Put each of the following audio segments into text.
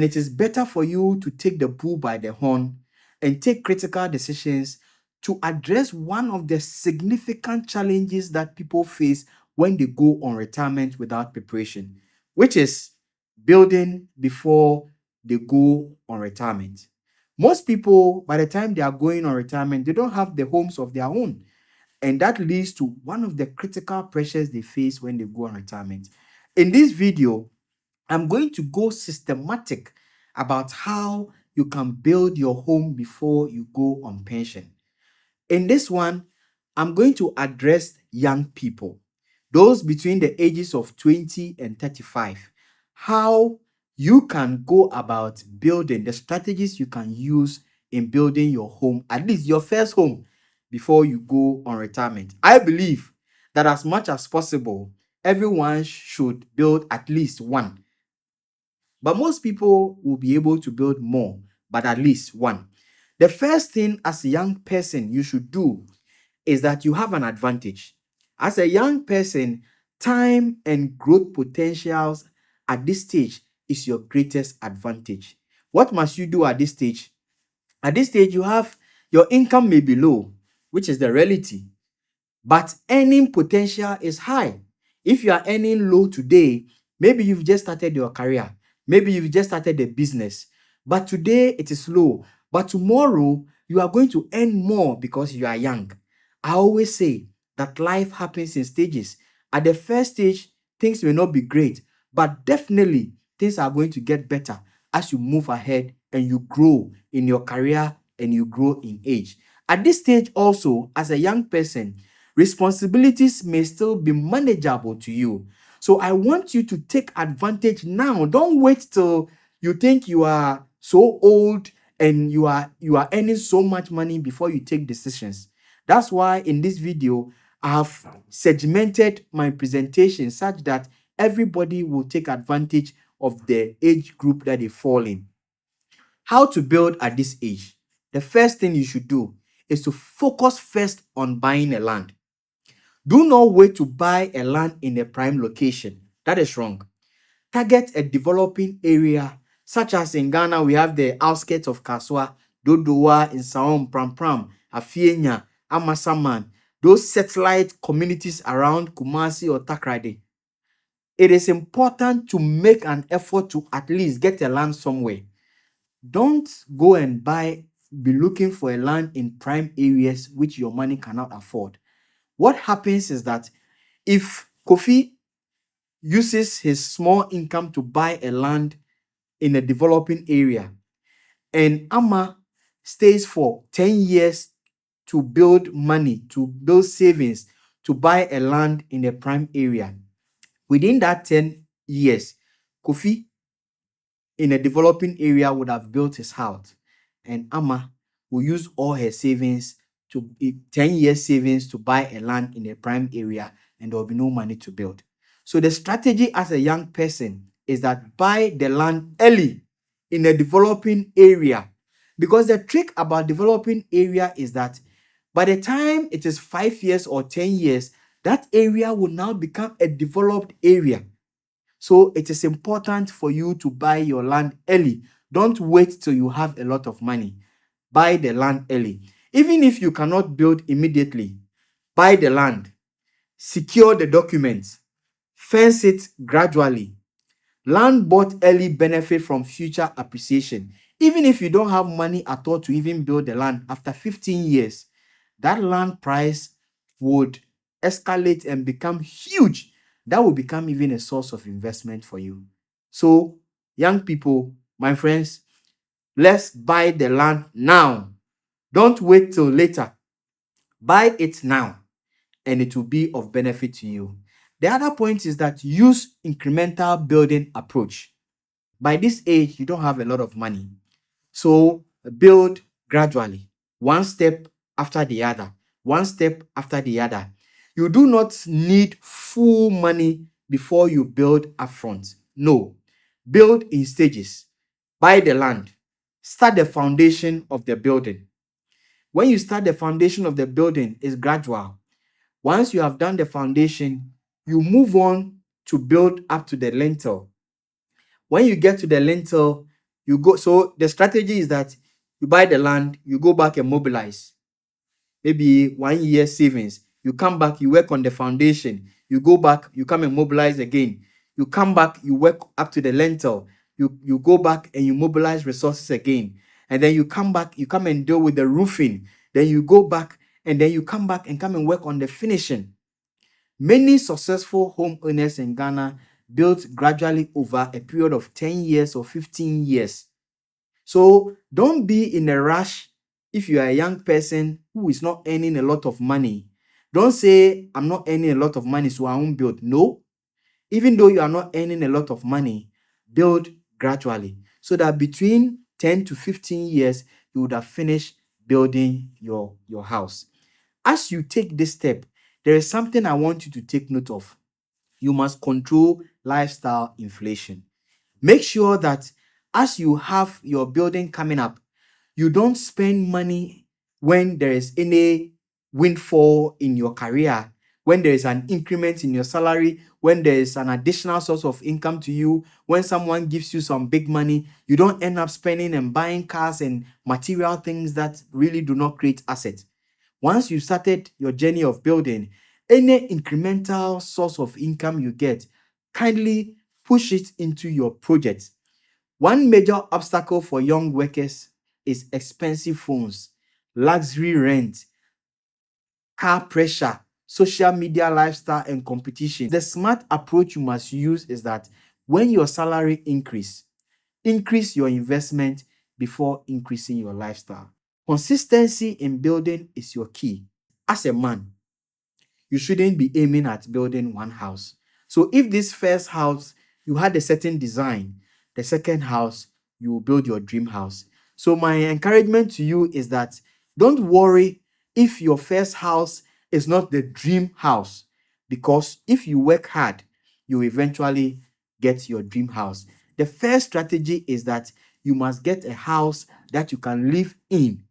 it is better for you to take the bull by the horn and take critical decisions to address one of the significant challenges that people face when they go on retirement without preparation, which is building before they go on retirement. Most people, by the time they are going on retirement, they don't have the homes of their own. And that leads to one of the critical pressures they face when they go on retirement. In this video, I'm going to go systematic about how you can build your home before you go on pension. In this one, I'm going to address young people, those between the ages of 20 and 35, how you can go about building the strategies you can use in building your home, at least your first home, before you go on retirement. I believe that as much as possible, everyone should build at least one, but most people will be able to build more, but at least one. The first thing as a young person you should do is that you have an advantage. As a young person, time and growth potentials at this stage is your greatest advantage. What must you do at this stage? At this stage, you have your income may be low, which is the reality, but earning potential is high. If you are earning low today, maybe you've just started your career, maybe you've just started a business, but today it is low. But tomorrow you are going to earn more because you are young. I always say that life happens in stages. At the first stage, things may not be great, but definitely things are going to get better as you move ahead and you grow in your career and you grow in age. At this stage, also, as a young person, responsibilities may still be manageable to you. So I want you to take advantage now. Don't wait till you think you are so old and you are earning so much money before you take decisions. That's why in this video, I have segmented my presentation such that everybody will take advantage of the age group that they fall in. How to build at this age? The first thing you should do is to focus first on buying a land. Do not wait to buy a land in a prime location. That is wrong. Target a developing area, such as in Ghana, we have the outskirts of Kaswa, Dodowa, Insaom, Pram, Afienya, Amasaman, those satellite communities around Kumasi or Takrade. It is important to make an effort to at least get a land somewhere. Don't go and be looking for a land in prime areas which your money cannot afford. What happens is that if Kofi uses his small income to buy a land in a developing area and Amma stays for 10 years to build money, to build savings, to buy a land in a prime area, within that 10 years, Kofi in a developing area would have built his house, and Amma will use all her savings to 10 years savings to buy a land in a prime area, and there will be no money to build. So the strategy as a young person is that buy the land early in a developing area, because the trick about developing area is that by the time it is 5 years or 10 years, that area will now become a developed area. So it is important for you to buy your land early. Don't wait till you have a lot of money. Buy the land early. Even if you cannot build immediately, buy the land, secure the documents, fence it gradually. Land bought early benefit from future appreciation. Even if you don't have money at all to even build the land, after 15 years, that land price would escalate and become huge. That will become even a source of investment for you. So, young people, my friends, let's buy the land now. Don't wait till later. Buy it now, and it will be of benefit to you. The other point is that use incremental building approach. By this age, you don't have a lot of money. So build gradually, one step after the other, one step after the other. You do not need full money before you build upfront. No, build in stages. Buy the land. Start the foundation of the building. When you start the foundation of the building, it's gradual. Once you have done the foundation, you move on to build up to the lintel. When you get to the lintel, You go, so the strategy is that you buy the land, you go back and mobilize. Maybe 1 year savings. You come back, you work on the foundation. You go back, you come and mobilize again. You come back, you work up to the lintel. You go back and you mobilize resources again. And then you come back, you come and deal with the roofing. Then you go back and then you come back and come and work on the finishing. Many successful homeowners in Ghana built gradually over a period of 10 years or 15 years. So don't be in a rush if you are a young person who is not earning a lot of money. Don't say, I'm not earning a lot of money, so I won't build. No. Even though you are not earning a lot of money, build gradually so that between 10 to 15 years, you would have finished building your house. As you take this step, there is something I want you to take note of. You must control lifestyle inflation. Make sure that as you have your building coming up, you don't spend money when there is any windfall in your career, when there is an increment in your salary, when there is an additional source of income to you, when someone gives you some big money. You don't end up spending and buying cars and material things that really do not create assets. Once you started your journey of building, any incremental source of income you get, kindly push it into your project. One major obstacle for young workers is expensive phones, luxury rent, car pressure, social media lifestyle, and competition. The smart approach you must use is that when your salary increase your investment before increasing your lifestyle. Consistency in building is your key. As a man, you shouldn't be aiming at building one house. So if this first house, you had a certain design, the second house, you will build your dream house. So my encouragement to you is that don't worry if your first house is not the dream house, because if you work hard, you eventually get your dream house. The first strategy is that you must get a house that you can live in,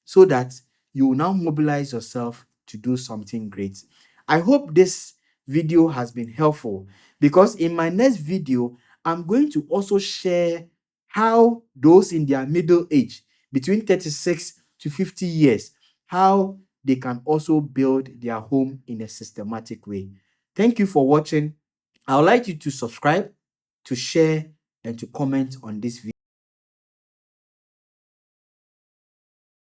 so that you will now mobilize yourself to do something great. I hope this video has been helpful, because in my next video, I'm going to also share how those in their middle age, between 36 to 50 years, how they can also build their home in a systematic way. Thank you for watching. I would like you to subscribe, to share, and to comment on this video.